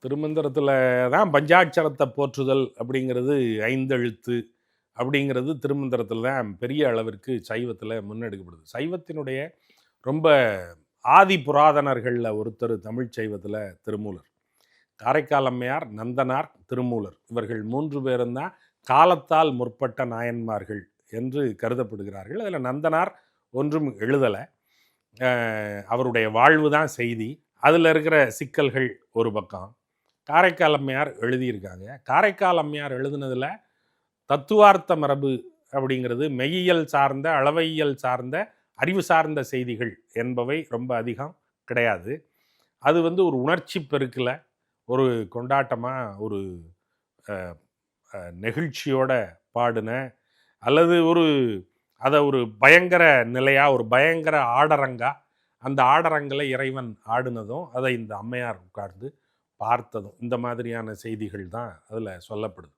திருமந்திரத்தில் தான் பஞ்சாட்சரத்தை போற்றுதல் அப்படிங்கிறது, ஐந்தெழுத்து அப்படிங்கிறது திருமந்திரத்தில் தான் பெரிய அளவிற்கு சைவத்தில் முன்னெடுக்கப்படுது. சைவத்தினுடைய ரொம்ப ஆதி புராதனர்களில் ஒருத்தர் தமிழ் சைவத்தில் திருமூலர். காரைக்கால் அம்மையார், நந்தனார், திருமூலர் இவர்கள் 3 பேரும் தான் காலத்தால் முற்பட்ட நாயன்மார்கள் என்று கருதப்படுகிறார்கள். அதில் நந்தனார் ஒன்றும் எழுதலை, அவருடைய வாழ்வு தான் செய்தி. அதில் இருக்கிற சிக்கல்கள் ஒரு பக்கம். காரைக்கால் அம்மையார் எழுதியிருக்காங்க. காரைக்கால் அம்மையார் எழுதுனதில் தத்துவார்த்த மரபு அப்படிங்கிறது மெய்யியல் சார்ந்த, அளவையியல் சார்ந்த, அறிவு சார்ந்த செய்திகள் என்பவை ரொம்ப அதிகம் கிடையாது. அது ஒரு உணர்ச்சி பெருக்கில், ஒரு கொண்டாட்டமாக, ஒரு நெகிழ்ச்சியோட பாடின, அல்லது அதை ஒரு பயங்கர நிலையாக, ஒரு பயங்கர ஆடரங்கா, அந்த ஆடரங்கில் இறைவன் ஆடினதும் அதை இந்த அம்மையார் உட்கார்ந்து பார்த்ததும், இந்த மாதிரியான செய்திகள் தான் அதில் சொல்லப்படுது.